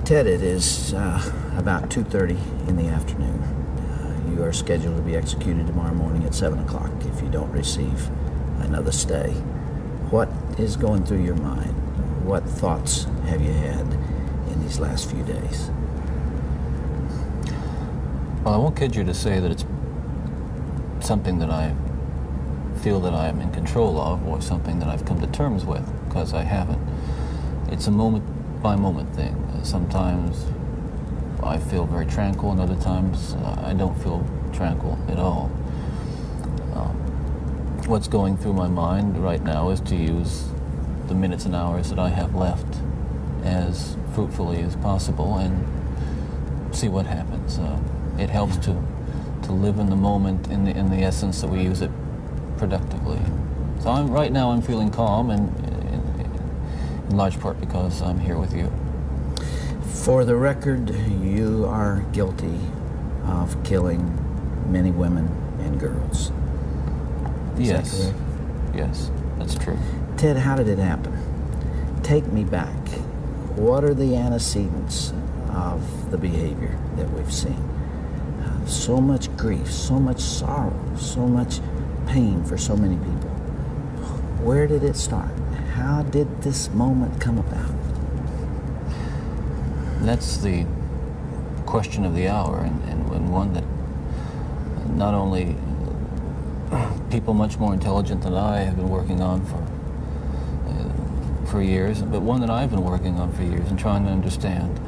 Ted, it is about 2:30 in the afternoon. You are scheduled to be executed tomorrow morning at 7 o'clock if you don't receive another stay. What is going through your mind? What thoughts have you had in these last few days? Well, I won't kid you to say that it's something that I feel that I am in control of, or something that I've come to terms with, because I haven't. It's a moment-by-moment thing. Sometimes I feel very tranquil, and other times I don't feel tranquil at all. What's going through my mind right now is to use the minutes and hours that I have left as fruitfully as possible and see what happens. It helps to live in the moment, in the essence that we use it productively. So right now I'm feeling calm, and in large part because I'm here with you. For the record, you are guilty of killing many women and girls. Is that correct? Yes, that's true. Ted, how did it happen? Take me back. What are the antecedents of the behavior that we've seen? So much grief, so much sorrow, so much pain for so many people. Where did it start? How did this moment come about? That's the question of the hour, and one that not only people much more intelligent than I have been working on for years, but one that I've been working on for years and trying to understand.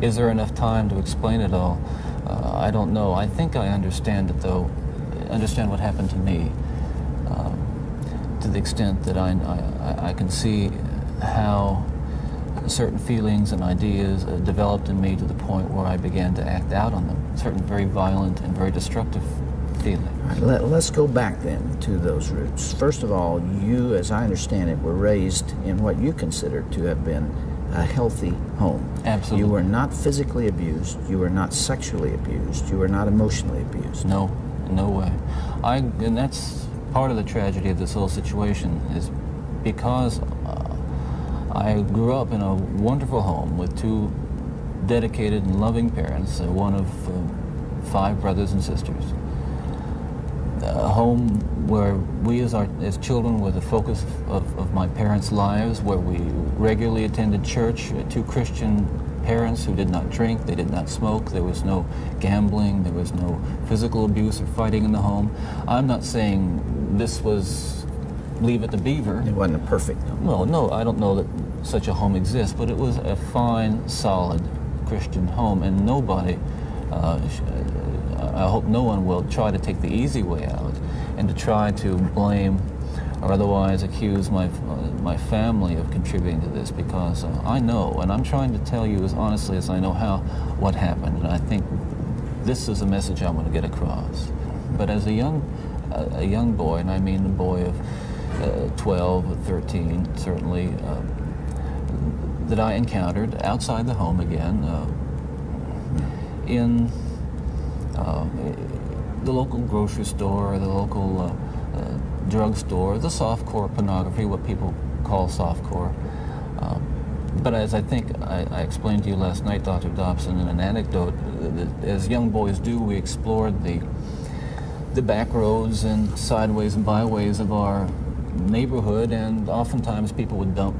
Is there enough time to explain it all? I don't know. I think I understand it, though. Understand what happened to me, to the extent that I can see how certain feelings and ideas developed in me to the point where I began to act out on them. Certain very violent and very destructive feelings. All right, let's go back then to those roots. First of all, you, as I understand it, were raised in what you consider to have been a healthy home. Absolutely. You were not physically abused, you were not sexually abused, you were not emotionally abused. No, no way. And that's part of the tragedy of this whole situation, is because I grew up in a wonderful home with two dedicated and loving parents, one of 5 brothers and sisters. A home where we as children were the focus of my parents' lives, where we regularly attended church, 2 Christian parents who did not drink, they did not smoke, there was no gambling, there was no physical abuse or fighting in the home. I'm not saying this was Leave It to Beaver. It wasn't a perfect home. Well, no, I don't know that such a home exists, but it was a fine, solid Christian home, and nobody, I hope no one will try to take the easy way out and to try to blame or otherwise accuse my family of contributing to this, because I know, and I'm trying to tell you as honestly as I know how, what happened, and I think this is a message I want to get across. But as a young boy, and I mean a boy of 12 or 13, certainly, that I encountered outside the home again, in the local grocery store, or the local drugstore, the softcore pornography, what people call softcore. But as I think I explained to you last night, Dr. Dobson, in an anecdote, as young boys do, we explored the back roads and sideways and byways of our neighborhood, and oftentimes people would dump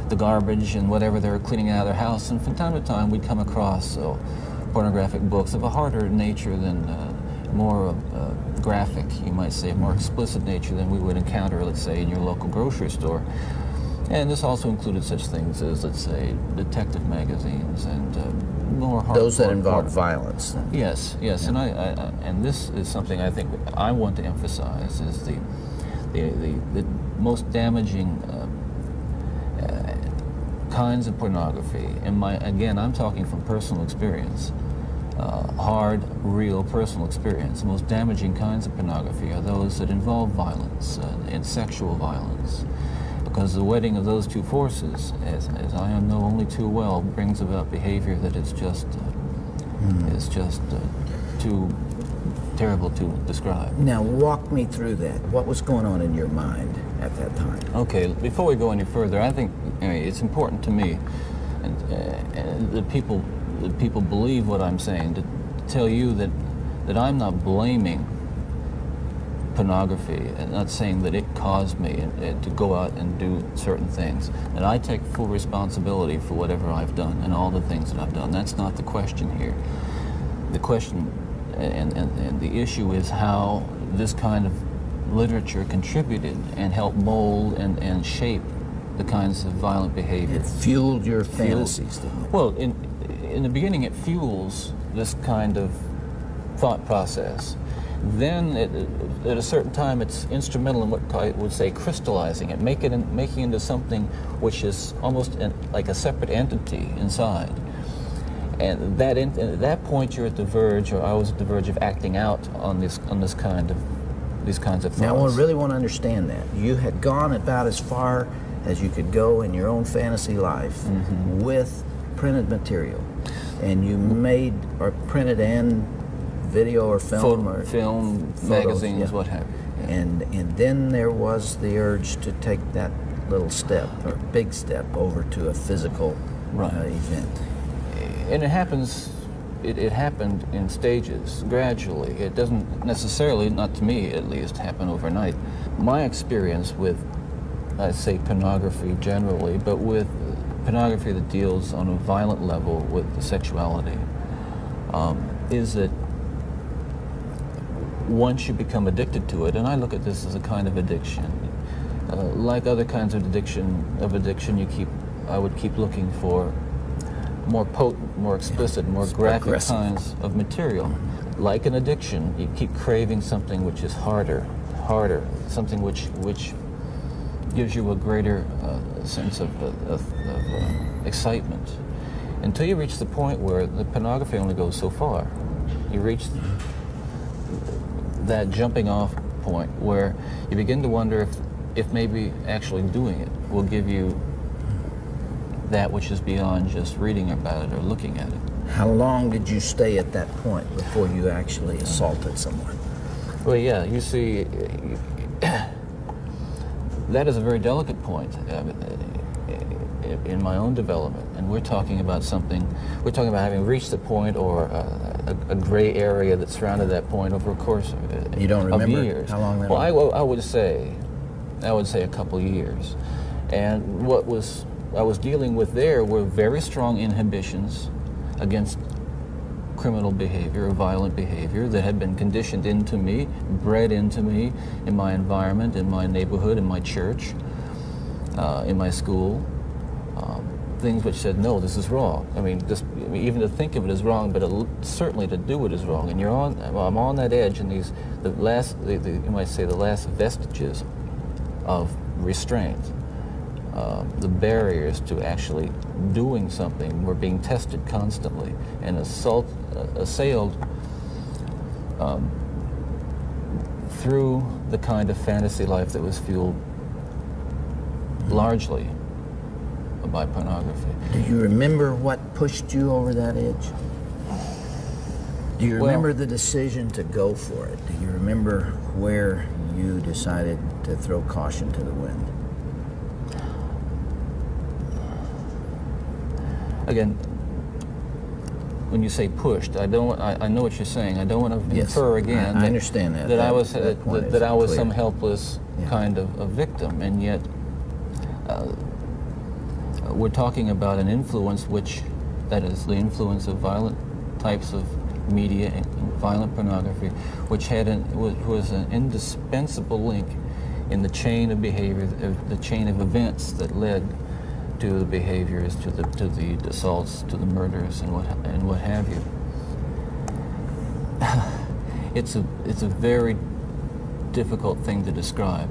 the garbage and whatever they were cleaning out of their house, and from time to time we'd come across pornographic books of a harder nature than more graphic, you might say, more explicit nature than we would encounter, let's say, in your local grocery store. And this also included such things as, let's say, detective magazines and more hardcore. Those that involve violence. Then. Yes, yes, yeah. And this is something I think I want to emphasize, is the most damaging kinds of pornography. And again, I'm talking from personal experience. Hard, real, personal experience. The most damaging kinds of pornography are those that involve violence and sexual violence, because the wedding of those two forces, as I know only too well, brings about behavior that is just too terrible to describe. Now, walk me through that. What was going on in your mind at that time? Okay, before we go any further, I think it's important to me, and that people believe what I'm saying, to tell you that I'm not blaming pornography and not saying that it caused me to go out and do certain things. And I take full responsibility for whatever I've done and all the things that I've done. That's not the question here. The question and the issue is how this kind of literature contributed and helped mold and shape the kinds of violent behavior. It fueled your fantasies, didn't it? Well, in the beginning, it fuels this kind of thought process. Then, at a certain time, it's instrumental in what I would say crystallizing it, making it into something which is almost like a separate entity inside. And at that point, you're at the verge, or I was at the verge of acting out on these kinds of thoughts. Now, I really want to understand that. You had gone about as far as you could go in your own fantasy life with printed material, and you made or printed and video or film photos, magazines, what have you. Yeah. And then there was the urge to take that little step or big step over to a physical event. And it happened in stages, gradually. It doesn't necessarily, not to me at least, happen overnight. My experience with, I'd say, pornography generally, but with pornography that deals on a violent level with sexuality, is that once you become addicted to it, and I look at this as a kind of addiction, like other kinds of addiction, I would keep looking for more potent, more explicit, more graphic kinds of material. Like an addiction, you keep craving something which is harder, something which gives you a greater sense of excitement, until you reach the point where the pornography only goes so far. You reach that jumping off point where you begin to wonder if maybe actually doing it will give you that which is beyond just reading about it or looking at it. How long did you stay at that point before you actually assaulted someone? Well, yeah, you see, that is a very delicate point in my own development, and we're talking about having reached the point or a gray area that surrounded that point over a course of, you don't remember years. How long that was? I would say a couple years. And what I was dealing with there were very strong inhibitions against criminal behavior or violent behavior that had been conditioned into me, bred into me in my environment, in my neighborhood, in my church, in my school. Things which said, no, this is wrong. Even to think of it is wrong, but certainly to do it is wrong. And I'm on that edge, and you might say the last vestiges of restraint. The barriers to actually doing something were being tested constantly and assailed through the kind of fantasy life that was fueled largely by pornography. Do you remember what pushed you over that edge? Do you remember the decision to go for it? Do you remember where you decided to throw caution to the wind? Again, when you say pushed, I know what you're saying. I don't want to infer again. I understand that. That I was some helpless kind of a victim, and yet we're talking about an influence that is the influence of violent types of media and violent pornography, which was an indispensable link in the chain of behavior, the chain of events that led to the behaviors, to the assaults, to the murders, and what have you. It's a very difficult thing to describe.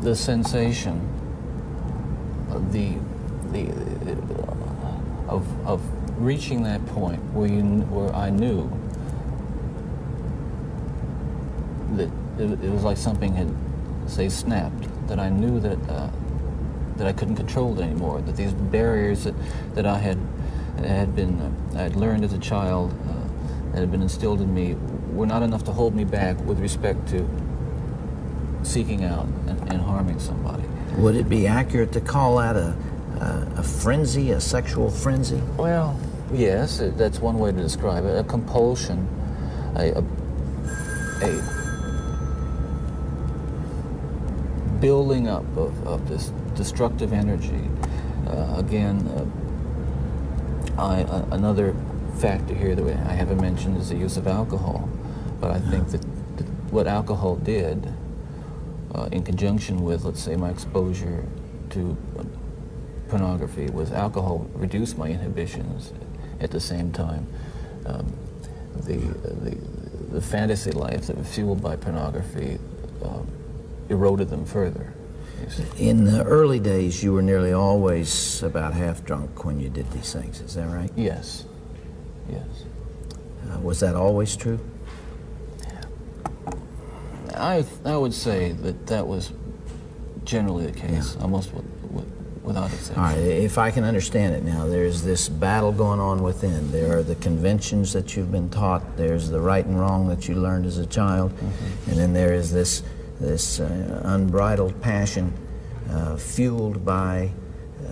The sensation, of reaching that point where I knew that it was like something had, say, snapped, that I knew that I couldn't control it anymore, that these barriers that I had I'd learned as a child, that had been instilled in me, were not enough to hold me back with respect to seeking out and harming somebody. Would it be accurate to call that a frenzy, a sexual frenzy? Well, yes, that's one way to describe it. A compulsion, a building up of this destructive energy. Another factor here that I haven't mentioned is the use of alcohol. But I think that what alcohol did, in conjunction with, let's say, my exposure to pornography, was alcohol reduced my inhibitions. At the same time, the fantasy life that was fueled by pornography eroded them further. In the early days, you were nearly always about half drunk when you did these things. Is that right? Yes. Yes. Was that always true? I would say that was generally the case, Yeah. almost without exception. All right, if I can understand it now, there's this battle going on within. There are the conventions that you've been taught. There's the right and wrong that you learned as a child. Mm-hmm. And then there is this unbridled passion fueled by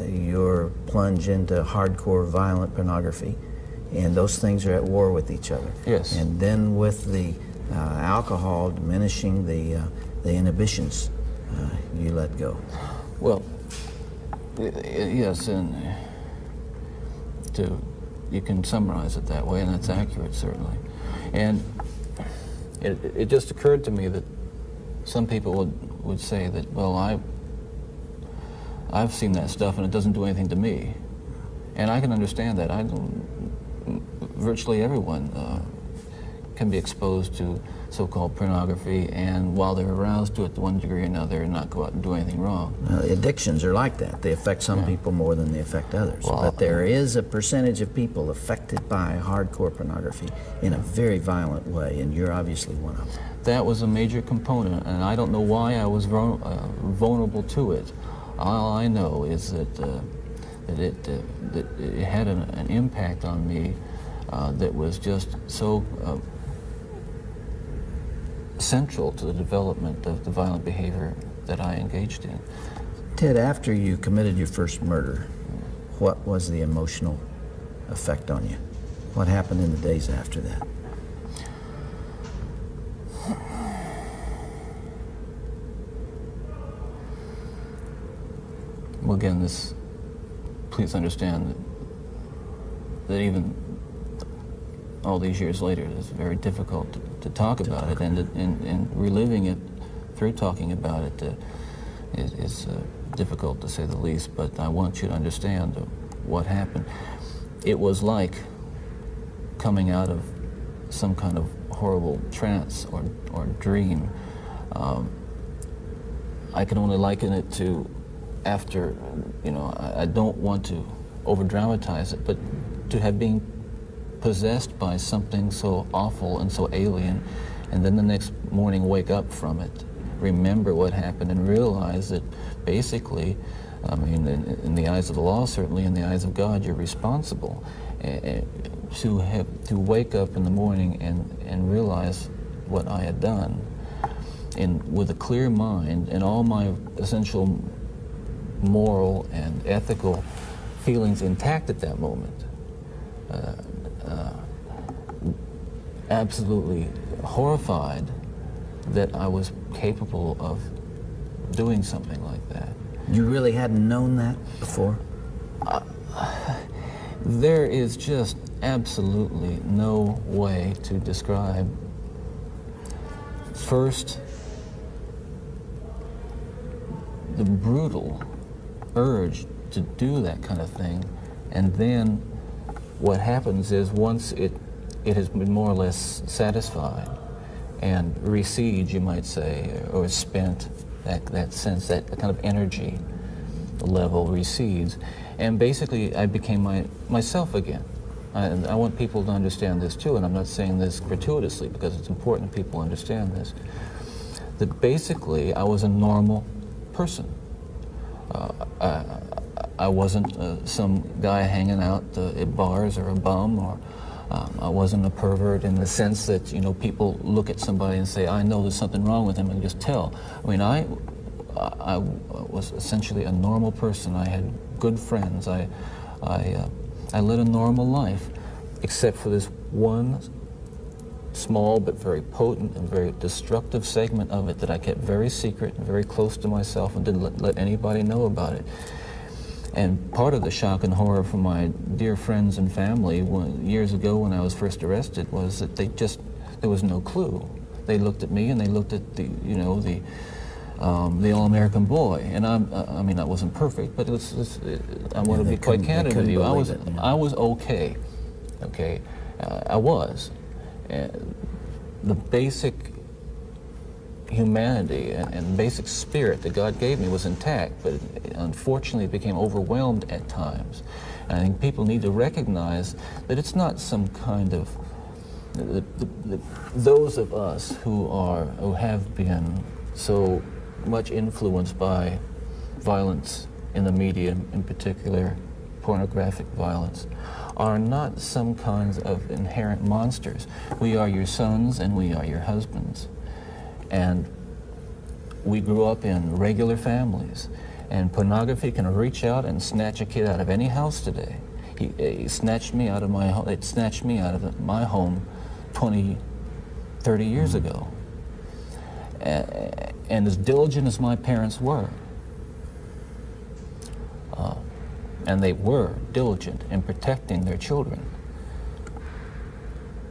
your plunge into hardcore violent pornography. And those things are at war with each other. Yes. And then with the alcohol diminishing the inhibitions, you let go. Well, yes, and you can summarize it that way, and that's accurate, certainly. And it just occurred to me that some people would say that, well, I've seen that stuff and it doesn't do anything to me. And I can understand that. Virtually everyone can be exposed to so-called pornography, and while they're aroused to it to one degree or another, not go out and do anything wrong. Addictions are like that. They affect some people more than they affect others. Well, but there is a percentage of people affected by hardcore pornography in a very violent way, and you're obviously one of them. That was a major component, and I don't know why I was vulnerable to it. All I know is that it had an impact on me that was just so central to the development of the violent behavior that I engaged in. Ted, after you committed your first murder, what was the emotional effect on you? What happened in the days after that? Well, again, please understand that even all these years later, it's very difficult to talk about it, and reliving it through talking about it is difficult, to say the least. But I want you to understand what happened. It was like coming out of some kind of horrible trance or dream. I can only liken it to, after, I don't want to over-dramatize it, but to have been possessed by something so awful and so alien, and then the next morning wake up from it, remember what happened, and realize that basically, I mean, in the eyes of the law, certainly in the eyes of God, you're responsible. To wake up in the morning and realize what I had done, and with a clear mind and all my essential moral and ethical feelings intact at that moment, absolutely horrified that I was capable of doing something like that. You really hadn't known that before? There is just absolutely no way to describe, first, the brutal urge to do that kind of thing, and then what happens is, once it has been more or less satisfied and recedes, you might say, or spent, that sense, that kind of energy level recedes, and basically I became myself again. I want people to understand this too, and I'm not saying this gratuitously because it's important that people understand this, that basically I was a normal person. I wasn't some guy hanging out at bars or a bum, or I wasn't a pervert in the sense that, you know, people look at somebody and say, I know there's something wrong with him, and just tell. I mean, I was essentially a normal person. I had good friends. I led a normal life, except for this one small but very potent and very destructive segment of it that I kept very secret and very close to myself and didn't let anybody know about it. And part of the shock and horror from my dear friends and family years ago when I was first arrested was that there was no clue. They looked at me and they looked at the all-American boy. And I mean, I wasn't perfect, but I want to be quite candid with you. I was okay. Okay, I was. The basic humanity and basic spirit that God gave me was intact, but unfortunately it became overwhelmed at times. And I think people need to recognize that it's not some kind of those of us who have been so much influenced by violence in the media, in particular pornographic violence, are not some kinds of inherent monsters. We are your sons and we are your husbands. And we grew up in regular families. And pornography can reach out and snatch a kid out of any house today. He snatched me out of my home. It snatched me out of my home 20, 30 years ago. And as diligent as my parents were, and they were diligent in protecting their children,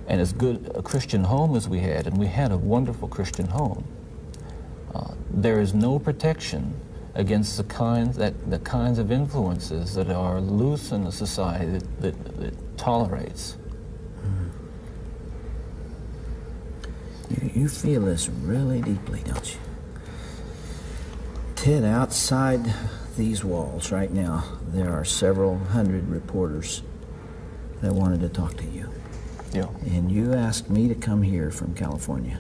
and as good a Christian home as we had, and we had a wonderful Christian home, there is no protection against the kinds of influences that are loose in a society that tolerates. You feel this really deeply, don't you? Ted, outside these walls right now, there are several hundred reporters that wanted to talk to you. Yeah. And you asked me to come here from California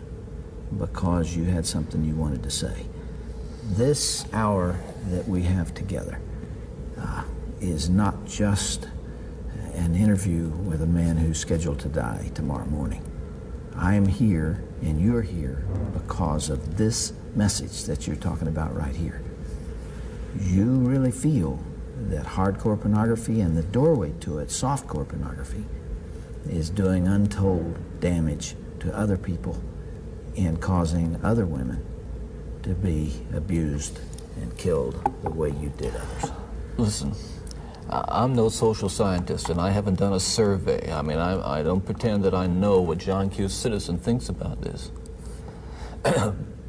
because you had something you wanted to say. This hour that we have together is not just an interview with a man who's scheduled to die tomorrow morning. I am here and you're here because of this message that you're talking about right here. You really feel that hardcore pornography and the doorway to it, softcore pornography, is doing untold damage to other people and causing other women to be abused and killed the way you did others. Listen, I'm no social scientist, and I haven't done a survey. I mean, I don't pretend that I know what John Q. Citizen thinks about this.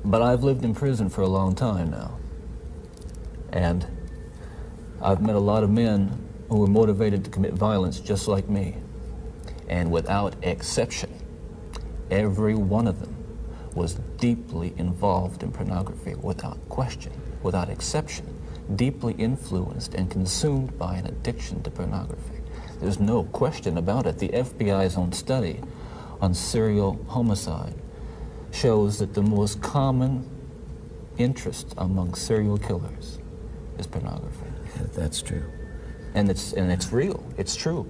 But I've lived in prison for a long time now. And I've met a lot of men who were motivated to commit violence just like me. And without exception, every one of them was deeply involved in pornography, without question, without exception, deeply influenced and consumed by an addiction to pornography. There's no question about it. The FBI's own study on serial homicide shows that the most common interest among serial killers is pornography. Yeah, that's true. And it's real. It's true.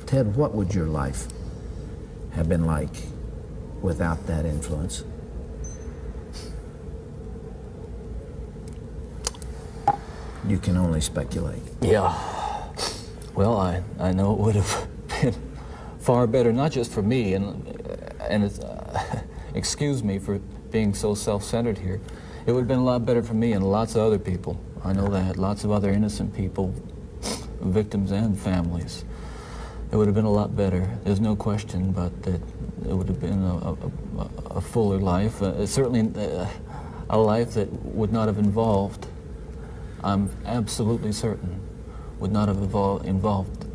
Ted, what would your life have been like without that influence? You can only speculate. Yeah. Well, I know it would have been far better, not just for me, and it's, excuse me for being so self-centered here. It would have been a lot better for me and lots of other people. I know that, lots of other innocent people, victims and families. It would have been a lot better. There's no question, but that it would have been a fuller life. Certainly a life that would not have involved, I'm absolutely certain, would not have involved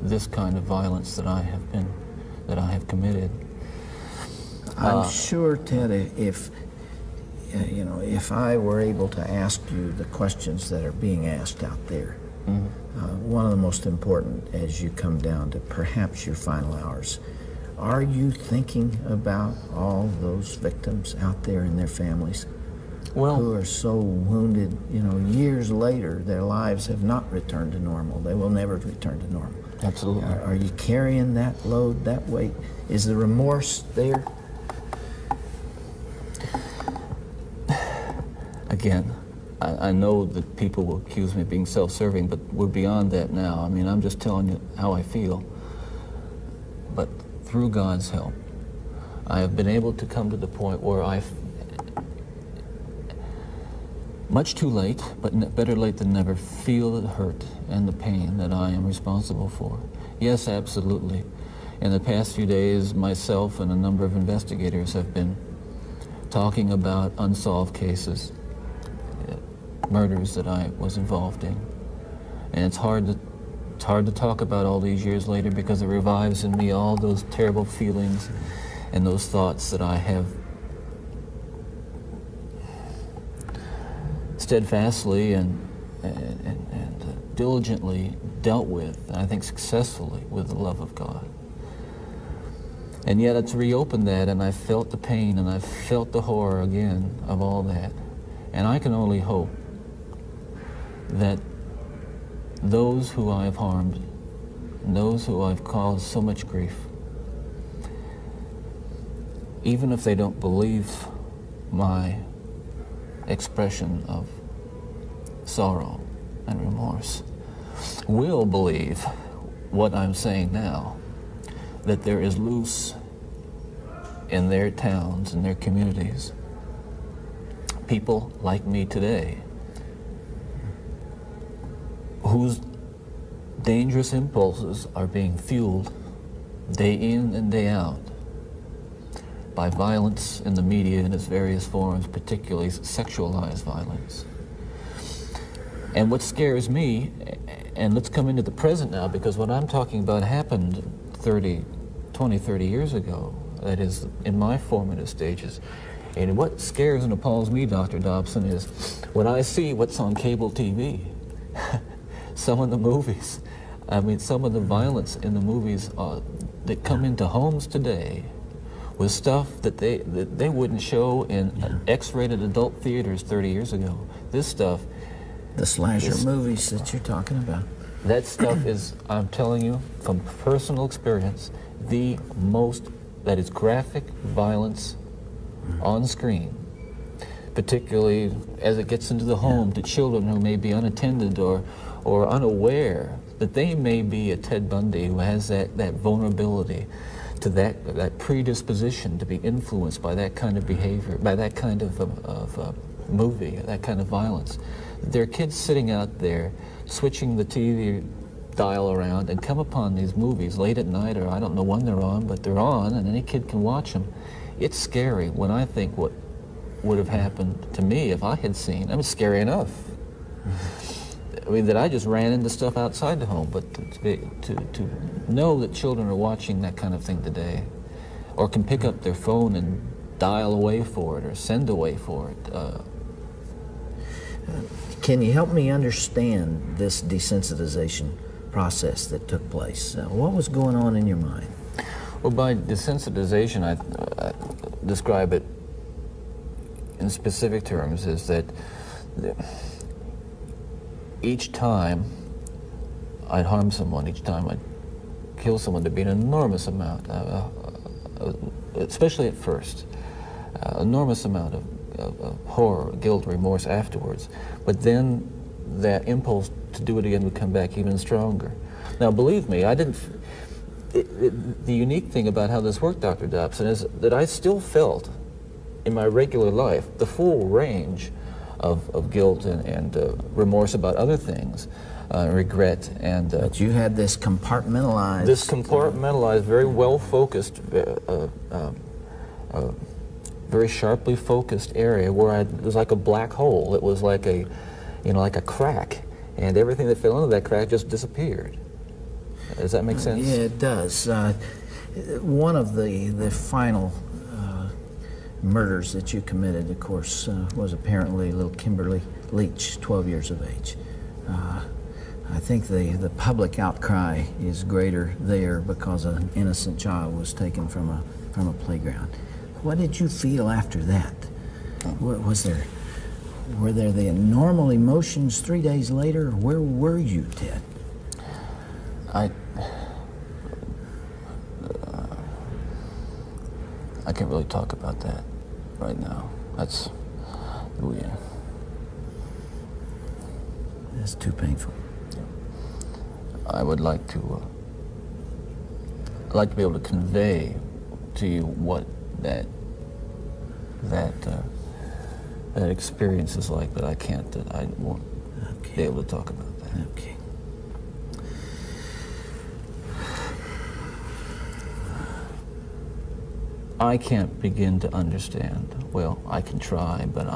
this kind of violence that I have committed. I'm sure, Ted, if I were able to ask you the questions that are being asked out there, one of the most important as you come down to perhaps your final hours, are you thinking about all those victims out there and their families? who are so wounded, you know, years later, their lives have not returned to normal. They will never return to normal. Absolutely. Are you carrying that load, that weight? Is the remorse there? Again, I know that people will accuse me of being self-serving, but we're beyond that now. I mean, I'm just telling you how I feel. But through God's help, I have been able to come to the point where much too late, but better late than never, feel the hurt and the pain that I am responsible for. Yes, absolutely. In the past few days, myself and a number of investigators have been talking about unsolved cases, murders that I was involved in. And it's hard to talk about all these years later because it revives in me all those terrible feelings and those thoughts that I have steadfastly and diligently dealt with, and I think successfully, with the love of God. And yet it's reopened that, and I felt the pain and I felt the horror again of all that. And I can only hope that those who I have harmed, and those who I've caused so much grief, even if they don't believe my expression of sorrow and remorse, will believe what I'm saying now, that there is loose in their towns and their communities people like me today whose dangerous impulses are being fueled day in and day out by violence in the media in its various forms, particularly sexualized violence. And what scares me, and let's come into the present now, because what I'm talking about happened 20, 30 years ago, that is, in my formative stages. And what scares and appalls me, Dr. Dobson, is when I see what's on cable TV, some of the movies, I mean, some of the violence in the movies that come into homes today with stuff that they wouldn't show in X-rated adult theaters 30 years ago. This stuff... The slasher movies that you're talking about. That stuff is, I'm telling you, from personal experience, the most, that is graphic violence on screen, particularly as it gets into the home to children who may be unattended or unaware that they may be a Ted Bundy who has that vulnerability to that predisposition to be influenced by that kind of behavior, by that kind of movie, that kind of violence. There are kids sitting out there switching the TV dial around and come upon these movies late at night, or I don't know when they're on, but they're on and any kid can watch them. It's scary when I think what would have happened to me if I had seen. I mean, scary enough. I mean, that I just ran into stuff outside the home, but to know that children are watching that kind of thing today, or can pick up their phone and dial away for it or send away for it. Can you help me understand this desensitization process that took place? What was going on in your mind? Well, by desensitization, I describe it in specific terms is that each time I'd harm someone, each time I'd kill someone, there'd be an enormous amount, especially at first, enormous amount of horror, guilt, remorse afterwards. But then that impulse to do it again would come back even stronger. Now, believe me, I didn't... the unique thing about how this worked, Dr. Dobson, is that I still felt in my regular life the full range of guilt and remorse about other things, regret and... but you had this compartmentalized... This compartmentalized, very well-focused, very sharply focused area where it was like a black hole. It was like a, like a crack, and everything that fell into that crack just disappeared. Does that make sense? Yeah, it does. One of the final murders that you committed, of course, was apparently little Kimberly Leach, 12 years of age. I think the public outcry is greater there because an innocent child was taken from a playground. What did you feel after that? Was there Were there the normal emotions 3 days later? Where were you, Ted? I can't really talk about that right now. That's weird. That's too painful. I would like to. I'd like to be able to convey to you what that experience is like, but I can't. I won't be able to talk about that. Okay. I can't begin to understand. Well, I can try, but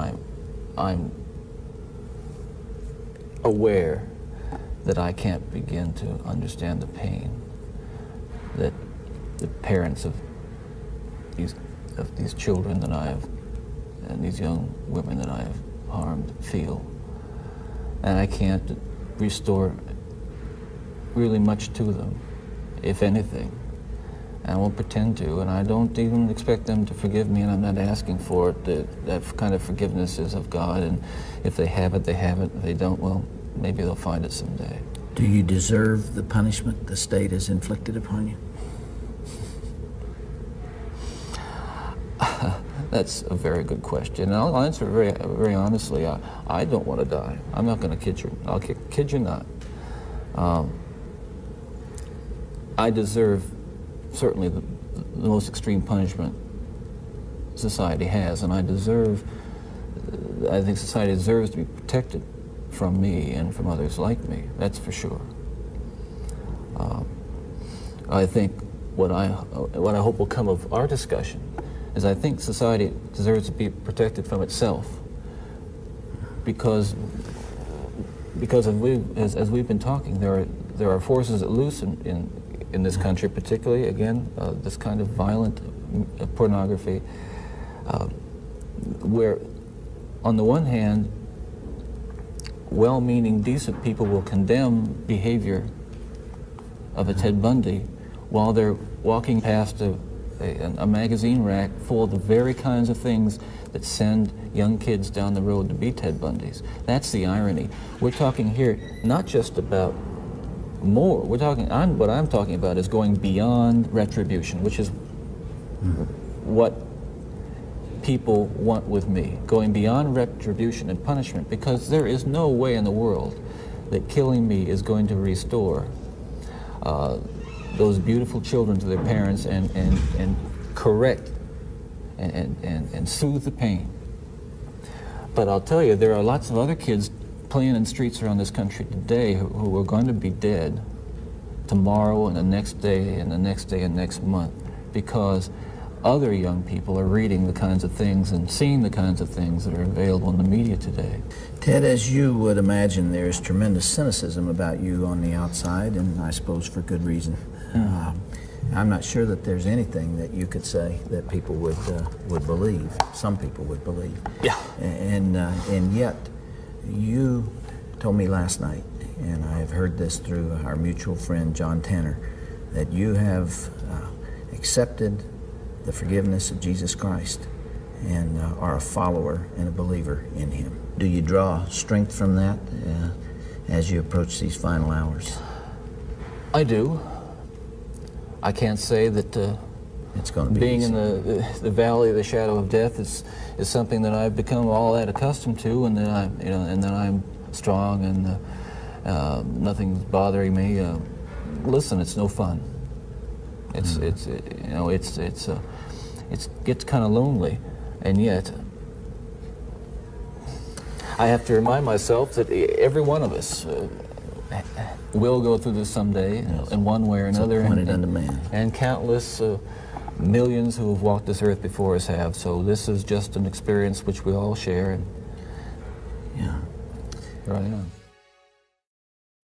I'm aware that I can't begin to understand the pain that the parents of these children that I have and these young women that I have harmed feel. And I can't restore really much to them, if anything. I won't pretend to, and I don't even expect them to forgive me, and I'm not asking for it. That kind of forgiveness is of God, and if they have it, they have it. If they don't, well, maybe they'll find it someday. Do you deserve the punishment the state has inflicted upon you? That's a very good question, and I'll answer it very honestly. I don't want to die. I'm not going to kid you. I'll kid you not. I deserve certainly the most extreme punishment society has, and I think society deserves to be protected from me and from others like me. That's for sure. I think what I hope will come of our discussion is I think society deserves to be protected from itself, because as we've been talking, there are forces at loose in this country, particularly, again, this kind of violent pornography, where, on the one hand, well-meaning, decent people will condemn behavior of a Ted Bundy while they're walking past a magazine rack full of the very kinds of things that send young kids down the road to be Ted Bundys. That's the irony. We're talking here not just about more. We're talking. What I'm talking about is going beyond retribution, which is what people want with me. Going beyond retribution and punishment, because there is no way in the world that killing me is going to restore those beautiful children to their parents and correct and soothe the pain. But I'll tell you, there are lots of other kids playing in streets around this country today who are going to be dead tomorrow and the next day and the next day and next month, because other young people are reading the kinds of things and seeing the kinds of things that are available in the media today. Ted, as you would imagine, there's tremendous cynicism about you on the outside, and I suppose for good reason. I'm not sure that there's anything that you could say that people would believe. Some people would believe. Yeah. And yet, you told me last night, and I have heard this through our mutual friend John Tanner, that you have accepted the forgiveness of Jesus Christ and are a follower and a believer in Him. Do you draw strength from that as you approach these final hours? I do. I can't say that it's going to be being easy. in the valley of the shadow of death is something that I've become all that accustomed to, and that I'm strong and nothing's bothering me. Listen, it's no fun. It gets kind of lonely, and yet I have to remind myself that every one of us will go through this someday, in one way or another, and countless millions who have walked this earth before us have. So this is just an experience which we all share, and yeah, right on.